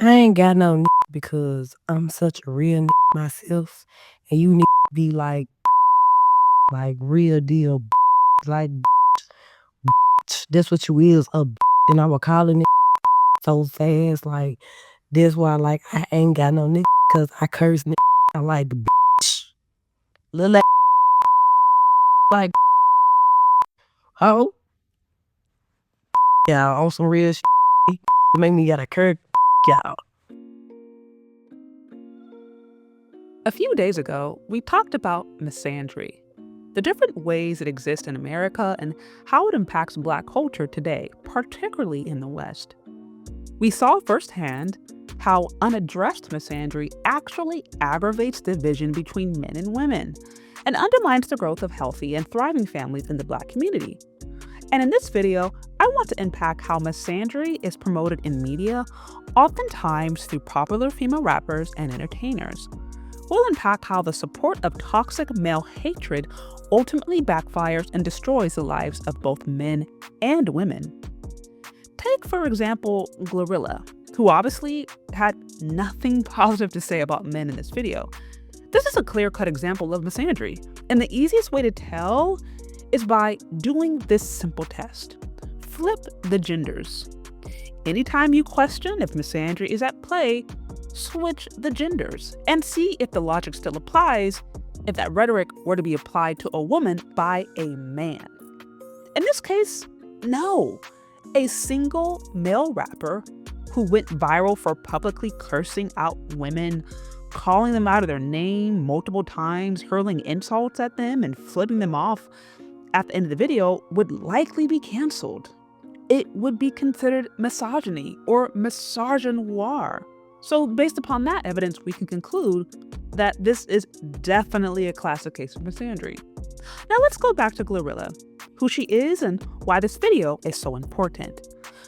I ain't got no because I'm such a real myself, and you be like real deal, like that's what you is, and I was calling it so fast, like that's why like I ain't got no because I curse I like the little like oh yeah on some real make me gotta curse y'all. A few days ago, we talked about misandry, the different ways it exists in America and how it impacts Black culture today, particularly in the West. We saw firsthand how unaddressed misandry actually aggravates division between men and women and undermines the growth of healthy and thriving families in the Black community. And in this video, I want to unpack how misandry is promoted in media, oftentimes through popular female rappers and entertainers. We'll unpack how the support of toxic male hatred ultimately backfires and destroys the lives of both men and women. Take, for example, Glorilla, who obviously had nothing positive to say about men in this video. This is a clear-cut example of misandry, and the easiest way to tell is by doing this simple test. Flip the genders. Anytime you question if misandry is at play, switch the genders and see if the logic still applies if that rhetoric were to be applied to a woman by a man. In this case, no. A single male rapper who went viral for publicly cursing out women, calling them out of their name multiple times, hurling insults at them, and flipping them off at the end of the video would likely be canceled. It would be considered misogyny or misogynoir. So based upon that evidence, we can conclude that this is definitely a classic case of misandry. Now let's go back to Glorilla, who she is and why this video is so important.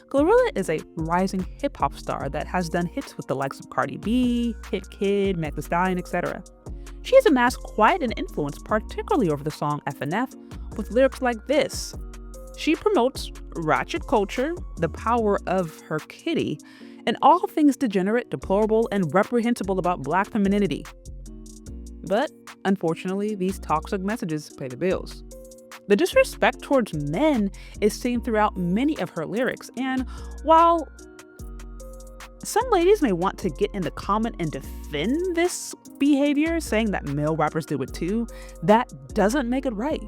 Glorilla is a rising hip-hop star that has done hits with the likes of Cardi B, Hit Kid, Meg Thee Stallion, etc. She has amassed quite an influence, particularly over the song FNF, with lyrics like this. She promotes ratchet culture, the power of her kitty, and all things degenerate, deplorable, and reprehensible about Black femininity. But, unfortunately, these toxic messages pay the bills. The disrespect towards men is seen throughout many of her lyrics, and while some ladies may want to get in the comment and defend this behavior, saying that male rappers do it too, that doesn't make it right.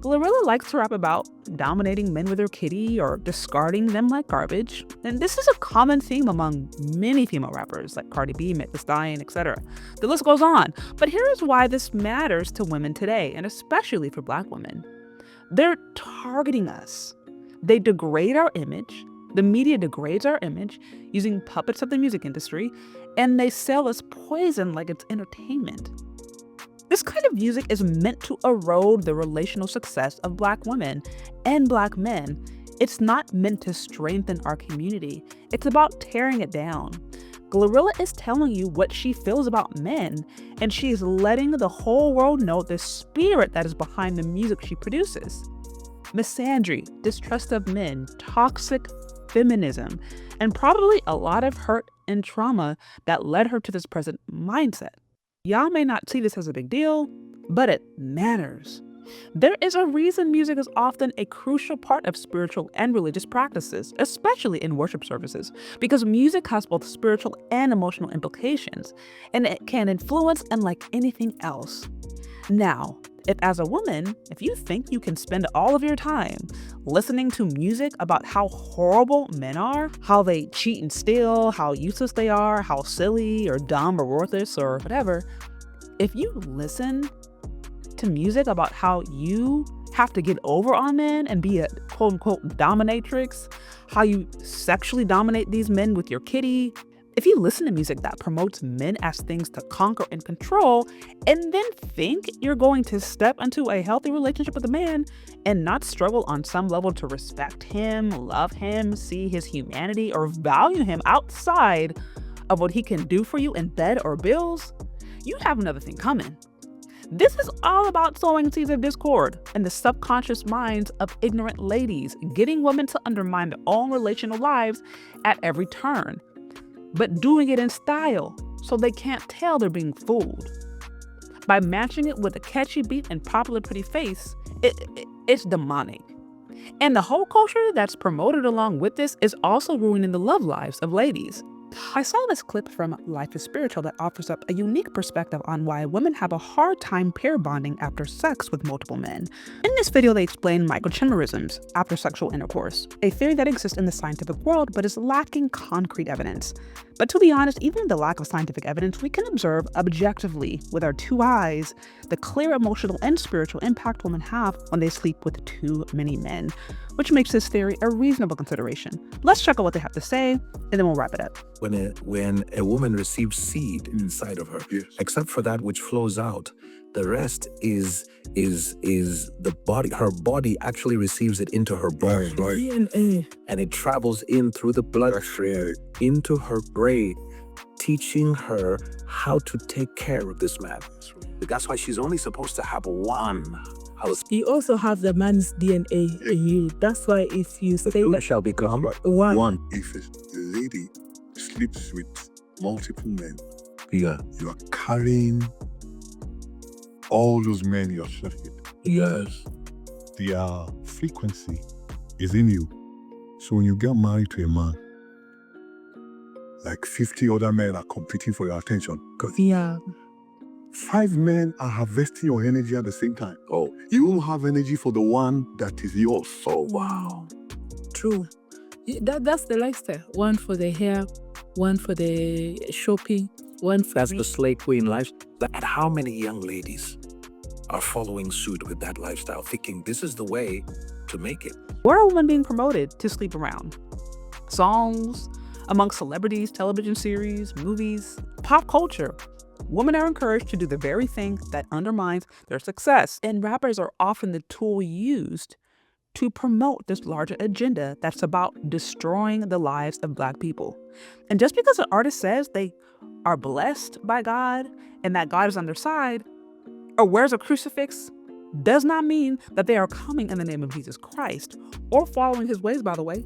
Glorilla likes to rap about dominating men with her kitty or discarding them like garbage, and this is a common theme among many female rappers like Cardi B, Meg Thee Stallion, etc. The list goes on, but here is why this matters to women today, and especially for Black women. They're targeting us. They degrade our image, the media degrades our image using puppets of the music industry, and they sell us poison like it's entertainment. This kind of music is meant to erode the relational success of Black women and Black men. It's not meant to strengthen our community. It's about tearing it down. Glorilla is telling you what she feels about men, and she is letting the whole world know the spirit that is behind the music she produces. Misandry, distrust of men, toxic feminism, and probably a lot of hurt and trauma that led her to this present mindset. Y'all may not see this as a big deal, but it matters. There is a reason music is often a crucial part of spiritual and religious practices, especially in worship services, because music has both spiritual and emotional implications, and it can influence unlike anything else. Now, if as a woman, if you think you can spend all of your time listening to music about how horrible men are, how they cheat and steal, how useless they are, how silly or dumb or worthless or whatever, if you listen to music about how you have to get over on men and be a quote-unquote dominatrix, how you sexually dominate these men with your kitty, if you listen to music that promotes men as things to conquer and control, and then think you're going to step into a healthy relationship with a man and not struggle on some level to respect him, love him, see his humanity, or value him outside of what he can do for you in bed or bills, you have another thing coming. This is all about sowing seeds of discord in the subconscious minds of ignorant ladies, getting women to undermine their own relational lives at every turn. but doing it in style so they can't tell they're being fooled. By matching it with a catchy beat and popular pretty face, it's demonic. And the whole culture that's promoted along with this is also ruining the love lives of ladies. I saw this clip from Life is Spiritual that offers up a unique perspective on why women have a hard time pair bonding after sex with multiple men. In this video, they explain microchimerisms after sexual intercourse, a theory that exists in the scientific world but is lacking concrete evidence. But to be honest, even with the lack of scientific evidence, we can observe objectively with our two eyes the clear emotional and spiritual impact women have when they sleep with too many men, which makes this theory a reasonable consideration. Let's check out what they have to say, and then we'll wrap it up. When a woman receives seed inside of her, Yes. except for that which flows out, the rest is the body. Her body actually receives it into her brain, Right. DNA. and it travels in through the bloodstream into her brain, teaching her how to take care of this man. That's why she's only supposed to have one house. You also have the man's DNA in you. That's why if you say That shall become one, If a lady sleeps with multiple men, yeah. you are carrying all those men you're sleeping with. Yes. Their frequency is in you. So when you get married to a man, like 50 other men are competing for your attention. Because yeah, 5 men are harvesting your energy at the same time. Oh, You won't have energy for the one that is yours. oh, wow, true. That's the lifestyle. One for the hair, one for the shopping, one for that's the slay queen lifestyle. And how many young ladies are following suit with that lifestyle, thinking this is the way to make it? Where are women being promoted to sleep around? Songs, amongst celebrities, television series, movies, pop culture. Women are encouraged to do the very thing that undermines their success, and rappers are often the tool used to promote this larger agenda that's about destroying the lives of Black people. And just because an artist says they are blessed by God and that God is on their side, or wears a crucifix, does not mean that they are coming in the name of Jesus Christ or following his ways, by the way.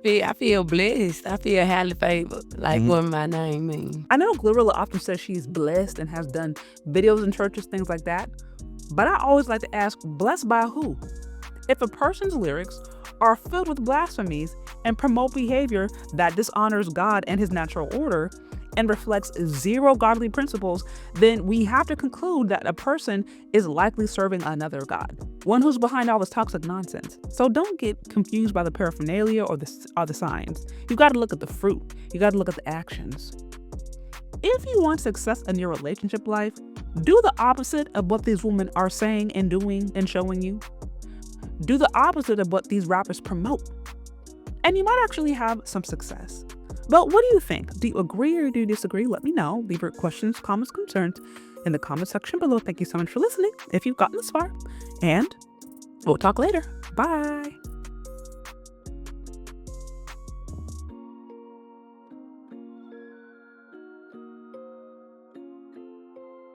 I feel blessed. I feel highly favored. Like what my name means. I know Glorilla often says she's blessed and has done videos in churches, things like that. But I always like to ask, blessed by who? If a person's lyrics are filled with blasphemies and promote behavior that dishonors God and his natural order and reflects zero godly principles, then we have to conclude that a person is likely serving another God, one who's behind all this toxic nonsense. So don't get confused by the paraphernalia or the signs. You got to look at the fruit. You got to look at the actions. If you want success in your relationship life, do the opposite of what these women are saying and doing and showing you. Do the opposite of what these rappers promote, and you might actually have some success. But what do you think? Do you agree or do you disagree? Let me know. Leave your questions, comments, concerns in the comment section below. Thank you so much for listening if you've gotten this far, and we'll talk later. Bye.